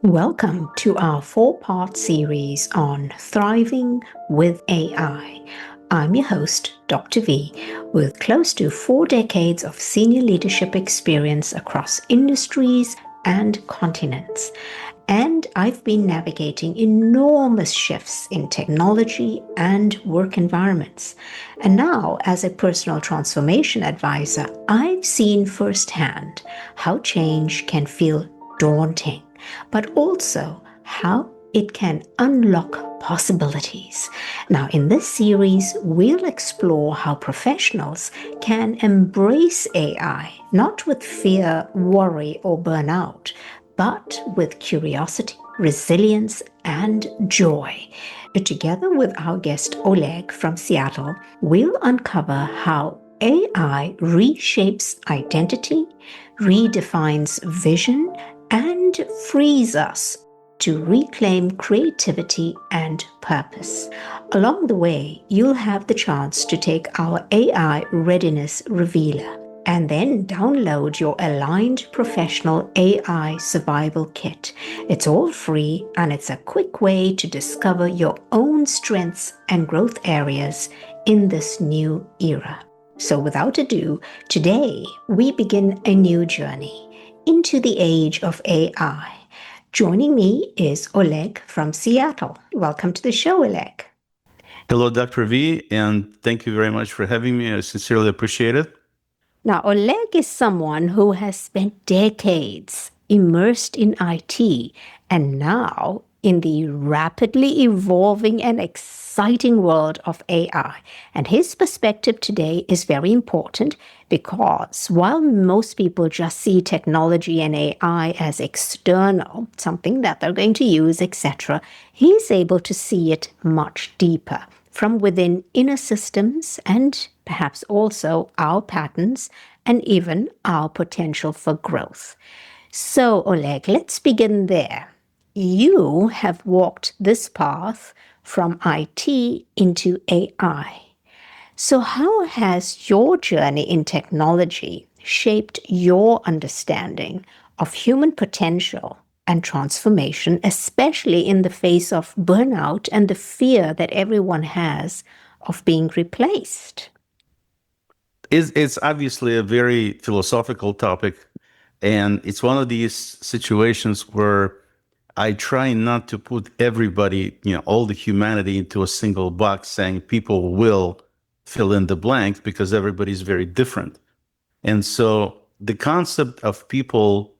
Welcome to our four-part series on Thriving with AI. I'm your host, Dr. V, with close to 4 decades of senior leadership experience across industries and continents. And I've been navigating enormous shifts in technology and work environments. And now, as a personal transformation advisor, I've seen firsthand how change can feel daunting, but also how it can unlock possibilities. Now, in this series, we'll explore how professionals can embrace AI, not with fear, worry, or burnout, but with curiosity, resilience, and joy. Together with our guest Oleg from Seattle, we'll uncover how AI reshapes identity, redefines vision, and frees us to reclaim creativity and purpose. Along the way, you'll have the chance to take our AI Readiness Revealer and then download your aligned professional AI survival kit. It's all free and it's a quick way to discover your own strengths and growth areas in this new era. So without ado, today we begin a new journey into the age of AI. Joining me is Oleg from Seattle. Welcome to the show, Oleg. Hello, Dr. V, and thank you very much for having me. I sincerely appreciate it. Now, Oleg is someone who has spent decades immersed in IT and now in the rapidly evolving and exciting world of AI. And his perspective today is very important because while most people just see technology and AI as external, something that they're going to use, etc., he's able to see it much deeper from within inner systems and perhaps also our patterns and even our potential for growth. So, Oleg, let's begin there. You have walked this path from IT into AI. So, how has your journey in technology shaped your understanding of human potential and transformation, especially in the face of burnout and the fear that everyone has of being replaced? It's obviously a very philosophical topic, and it's one of these situations where I try not to put everybody, all the humanity into a single box saying people will fill in the blank because everybody's very different. And so the concept of people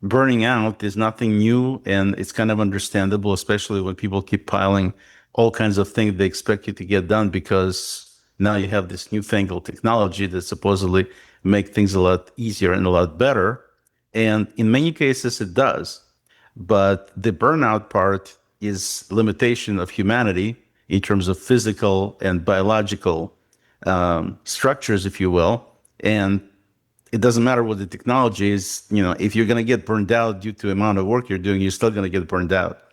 burning out is nothing new, and it's kind of understandable, especially when people keep piling all kinds of things they expect you to get done because now you have this newfangled technology that supposedly make things a lot easier and a lot better. And in many cases it does. But the burnout part is limitation of humanity in terms of physical and biological structures, if you will. And it doesn't matter what the technology is, if you're going to get burned out due to the amount of work you're doing, you're still going to get burned out.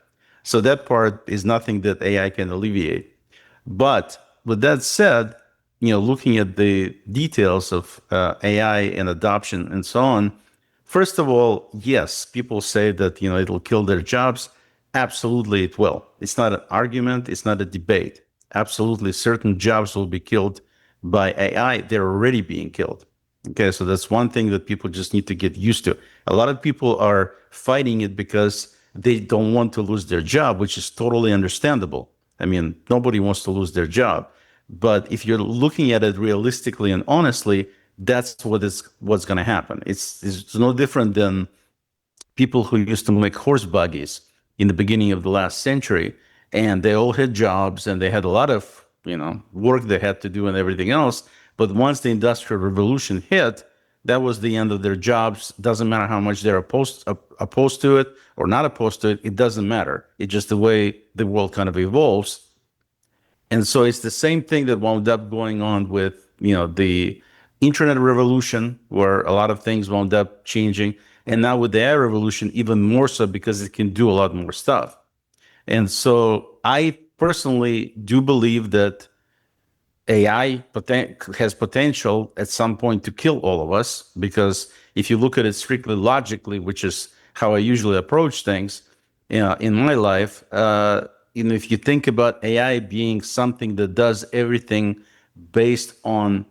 So that part is nothing that AI can alleviate. But with that said, looking at the details of AI and adoption and so on, first of all, yes, people say that, it'll kill their jobs. Absolutely, it will. It's not an argument. It's not a debate. Absolutely, certain jobs will be killed by AI. They're already being killed. Okay, so that's one thing that people just need to get used to. A lot of people are fighting it because they don't want to lose their job, which is totally understandable. I mean, nobody wants to lose their job. But if you're looking at it realistically and honestly, that's what's going to happen. It's no different than people who used to make horse buggies in the beginning of the last century, and they all had jobs and they had a lot of work they had to do and everything else. But once the Industrial Revolution hit, that was the end of their jobs. Doesn't matter how much they're opposed to it or not opposed to it. It doesn't matter. It's just the way the world kind of evolves. And so it's the same thing that wound up going on with, the internet revolution, where a lot of things wound up changing. And now with the AI revolution, even more so because it can do a lot more stuff. And so I personally do believe that AI has potential at some point to kill all of us, because if you look at it strictly logically, which is how I usually approach things, in my life. If you think about AI being something that does everything based on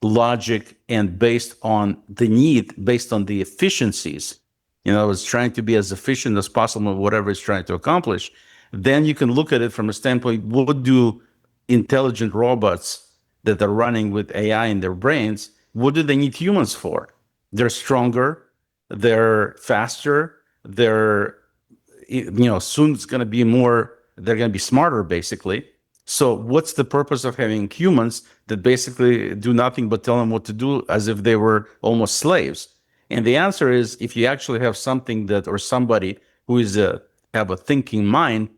logic and based on the need, based on the efficiencies, it's trying to be as efficient as possible in whatever it's trying to accomplish, then you can look at it from a standpoint, what do intelligent robots that are running with AI in their brains, what do they need humans for? They're stronger, they're faster, soon it's going to be more, they're going to be smarter, basically. So what's the purpose of having humans that basically do nothing but tell them what to do as if they were almost slaves? And the answer is, if you actually have something that, or somebody who have a thinking mind,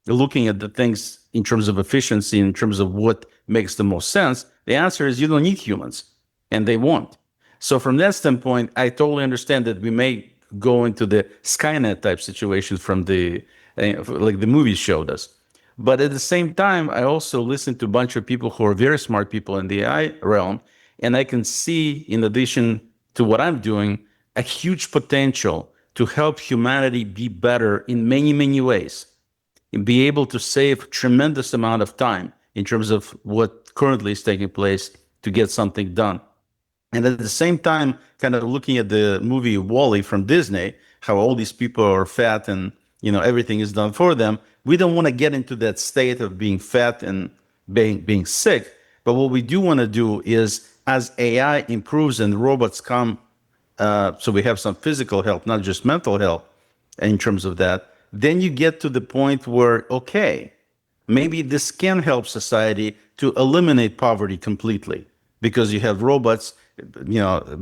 looking at the things in terms of efficiency, in terms of what makes the most sense, the answer is you don't need humans, and they won't. So from that standpoint, I totally understand that we may go into the Skynet type situation from like the movies showed us. But at the same time, I also listen to a bunch of people who are very smart people in the AI realm, and I can see, in addition to what I'm doing, a huge potential to help humanity be better in many, many ways, and be able to save tremendous amount of time in terms of what currently is taking place to get something done. And at the same time, kind of looking at the movie Wall-E from Disney, how all these people are fat and everything is done for them. We don't want to get into that state of being fat and being sick. But what we do want to do is, as AI improves and robots come, so we have some physical health, not just mental health in terms of that, then you get to the point where, okay, maybe this can help society to eliminate poverty completely, because you have robots,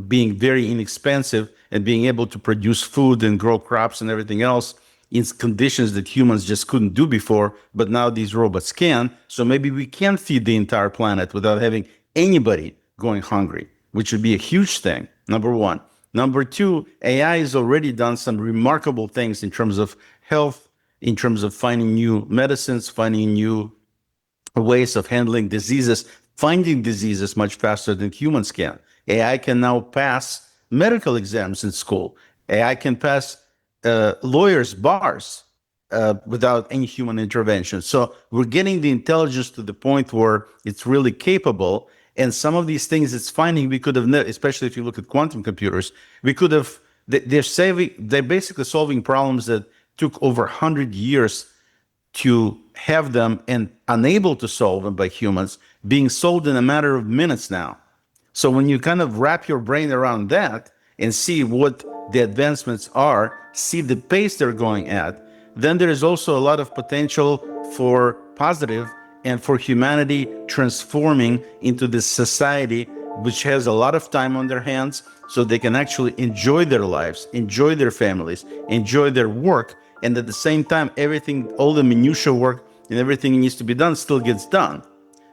being very inexpensive and being able to produce food and grow crops and everything else in conditions that humans just couldn't do before, but now these robots can. So maybe we can feed the entire planet without having anybody going hungry, which would be a huge thing, number one. Number two, AI has already done some remarkable things in terms of health, in terms of finding new medicines, finding new ways of handling diseases, finding diseases much faster than humans can. AI can now pass medical exams in school. AI can pass lawyers' bars without any human intervention. So we're getting the intelligence to the point where it's really capable. And some of these things it's finding, we could have, especially if you look at quantum computers, we could have, they're basically solving problems that took over 100 years to have them and unable to solve them by humans, being solved in a matter of minutes now. So when you kind of wrap your brain around that and see what the advancements are, see the pace they're going at, then there is also a lot of potential for positive and for humanity transforming into this society which has a lot of time on their hands, so they can actually enjoy their lives, enjoy their families, enjoy their work, and at the same time, everything, all the minutia work and everything that needs to be done still gets done.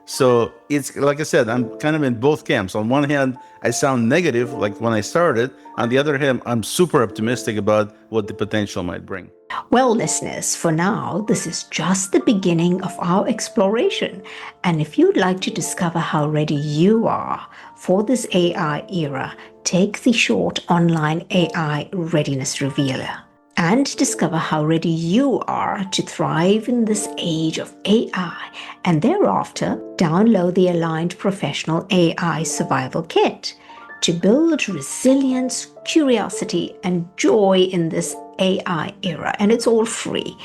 So it's, like I said, I'm kind of in both camps. On one hand, I sound negative, like when I started. On the other hand, I'm super optimistic about what the potential might bring. Well, listeners, for now, this is just the beginning of our exploration. And if you'd like to discover how ready you are for this AI era, take the short online AI Readiness Revealer and discover how ready you are to thrive in this age of AI. And thereafter, download the Aligned Professional AI Survival Kit to build resilience, curiosity, and joy in this AI era. And it's all free.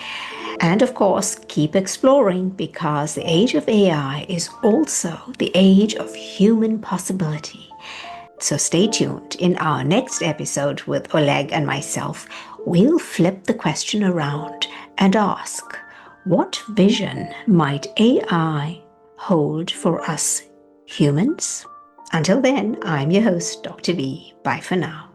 And of course, keep exploring, because the age of AI is also the age of human possibility. So stay tuned. In our next episode with Oleg and myself, we'll flip the question around and ask, what vision might AI hold for us humans? Until then, I'm your host, Dr. V. Bye for now.